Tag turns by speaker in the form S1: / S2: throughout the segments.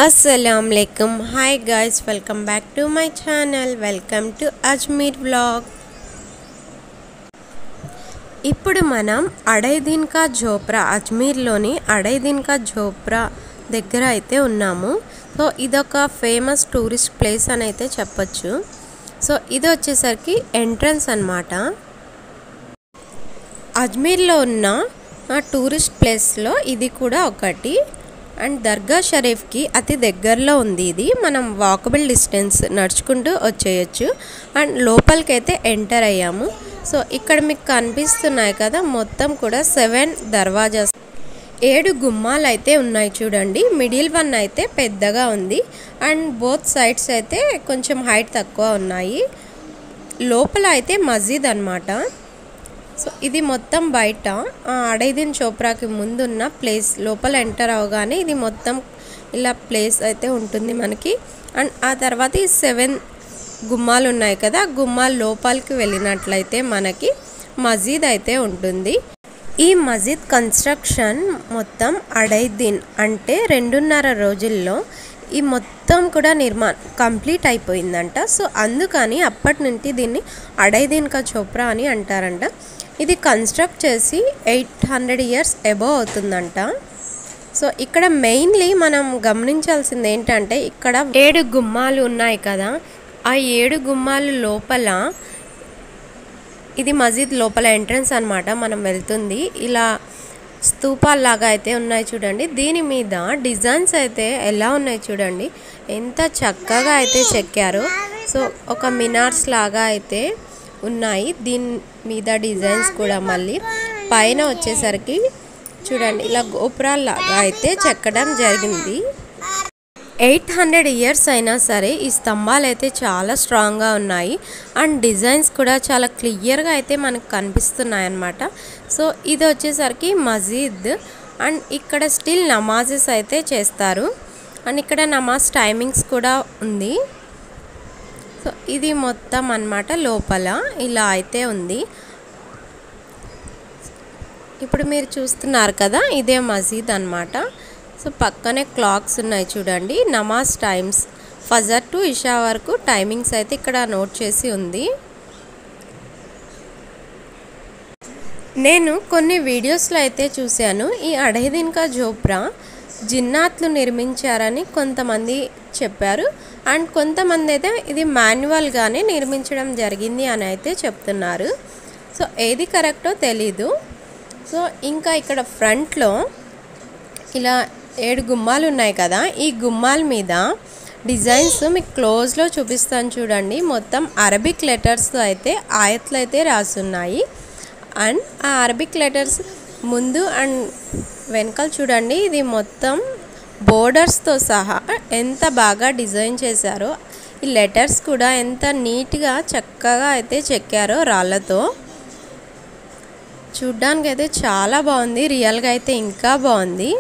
S1: Assalamualaikum. Hi guys, welcome back to my channel. Welcome to Ajmer vlog. ఇప్పుడు మనం అడైదిన్ కా Jofra అజ్మీర్లోని అడైదిన్ కా Jofra దగ్గర అయితే ఉన్నాము. సో ఇదొక ఫేమస్ టూరిస్ట్ ప్లేస్ అని అయితే చెప్పొచ్చు. సో ఇది వచ్చేసరికి ఎంట్రన్స్ అన్నమాట. అజ్మీర్లో ఉన్న టూరిస్ట్ ప్లేస్లో ఇది కూడా ఒకటి. అండ్ దర్గా షరీఫ్కి అతి దగ్గరలో ఉంది. ఇది మనం వాకబుల్ డిస్టెన్స్ నడుచుకుంటూ వచ్చేయచ్చు. అండ్ లోపలికైతే ఎంటర్ అయ్యాము. సో ఇక్కడ మీకు కనిపిస్తున్నాయి కదా, మొత్తం కూడా 7 దర్వాజాస్, 7 గుమ్మాలు అయితే ఉన్నాయి చూడండి. మిడిల్ వన్ అయితే పెద్దగా ఉంది అండ్ బోత్ సైడ్స్ అయితే కొంచెం హైట్ తక్కువ ఉన్నాయి. లోపల అయితే మస్జిద్ అన్నమాట. సో ఇది మొత్తం బయట అడైదిన్ చోప్రాకి ముందున్న ప్లేస్. లోపల ఎంటర్ అవగానే ఇది మొత్తం ఇలా ప్లేస్ అయితే ఉంటుంది మనకి. అండ్ ఆ తర్వాత ఈ 7 గుమ్మాలు ఉన్నాయి కదా, గుమ్మాల లోపలికి వెళ్ళినట్లయితే మనకి మస్జిద్ అయితే ఉంటుంది. ఈ మస్జిద్ కన్స్ట్రక్షన్ మొత్తం అడైదిన్ అంటే 2.5 రోజుల్లో ఈ మొత్తం కూడా కంప్లీట్ అయిపోయిందంట. సో అందుకని అప్పటి నుండి దీన్ని అడైదిన్ కా చోప్రా అని అంటారంట. ఇది కన్స్ట్రక్ట్ చేసి 800 years అబోవ్ అవుతుందంట. సో ఇక్కడ మెయిన్లీ మనం గమనించాల్సింది ఏంటంటే, ఇక్కడ 7 గుమ్మాలు ఉన్నాయి కదా, ఆ 7 గుమ్మాలు లోపల ఇది మస్జిద్ లోపల ఎంట్రన్స్ అన్నమాట. మనం వెళ్తుంది ఇలా స్తూపాల్లాగా అయితే ఉన్నాయి చూడండి. దీని మీద డిజైన్స్ అయితే ఎలా ఉన్నాయి చూడండి, ఎంత చక్కగా అయితే చెక్కారో. సో ఒక మినార్స్ లాగా అయితే ఉన్నాయి. దీని మీద డిజైన్స్ కూడా మళ్ళీ పైన వచ్చేసరికి చూడండి ఇలా గోపురాల్లాగా అయితే చెక్కడం జరిగింది. 800 years అయినా సరే ఈ స్తంభాలు అయితే చాలా స్ట్రాంగ్గా ఉన్నాయి. అండ్ డిజైన్స్ కూడా చాలా క్లియర్గా అయితే మనకు కనిపిస్తున్నాయి అన్నమాట. సో ఇది వచ్చేసరికి మస్జిద్. అండ్ ఇక్కడ స్టిల్ నమాజెస్ అయితే చేస్తారు. అండ్ ఇక్కడ నమాజ్ టైమింగ్స్ కూడా ఉంది. సో ఇది మొత్తం అన్నమాట లోపల ఇలా అయితే ఉంది. ఇప్పుడు మీరు చూస్తున్నారు కదా, ఇదే మస్జిద్ అన్నమాట. సో పక్కనే క్లాక్స్ ఉన్నాయి చూడండి, నమాజ్ టైమ్స్ ఫజర్ టు ఇషా వరకు టైమింగ్స్ అయితే ఇక్కడ నోట్ చేసి ఉంది. నేను కొన్ని వీడియోస్లో అయితే చూశాను, ఈ అడైదిన్ కా జోప్రా జిన్నాత్లు నిర్మించారని కొంతమంది చెప్పారు. అండ్ కొంతమంది అయితే ఇది మాన్యువల్గానే నిర్మించడం జరిగింది అని అయితే చెప్తున్నారు. సో ఏది కరెక్టో తెలీదు. సో ఇంకా ఇక్కడ ఫ్రంట్లో ఇలా 7 గుమ్మాలు ఉన్నాయి కదా, ఈ గుమ్మాల మీద డిజైన్స్ మీకు క్లోజ్లో చూపిస్తాను చూడండి. మొత్తం అరబిక్ లెటర్స్తో అయితే ఆయత్లు అయితే రాసున్నాయి. అండ్ ఆ అరబిక్ లెటర్స్ ముందు అండ్ వెనకాల చూడండి, ఇది మొత్తం బోర్డర్స్తో సహా ఎంత బాగా డిజైన్ చేశారో. ఈ లెటర్స్ కూడా ఎంత నీట్గా చక్కగా అయితే చెక్కారో రాళ్ళతో. చూడ్డానికి అయితే చాలా బాగుంది, రియల్గా అయితే ఇంకా బాగుంది.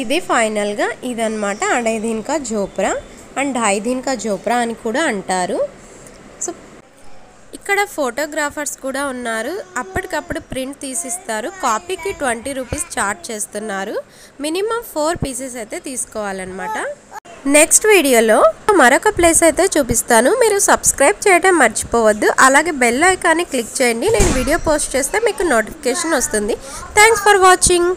S1: ఇది ఫైనల్గా ఇదన్నమాట అడైదిన్ కా జోప్రా. అండ్ ఢైదిన్ కా జోప్రా అని కూడా అంటారు. సో ఇక్కడ ఫోటోగ్రాఫర్స్ కూడా ఉన్నారు. అప్పటికప్పుడు ప్రింట్ తీసిస్తారు. కాపీకి 20 రూపీస్ చార్జ్ చేస్తున్నారు. మినిమం 4 పీసెస్ అయితే తీసుకోవాలన్నమాట. నెక్స్ట్ వీడియోలో మరొక ప్లేస్ అయితే చూపిస్తాను. మీరు సబ్స్క్రైబ్ చేయడం మర్చిపోవద్దు. అలాగే బెల్ ఐకాన్ని క్లిక్ చేయండి. నేను వీడియో పోస్ట్ చేస్తే మీకు నోటిఫికేషన్ వస్తుంది. Thanks for watching.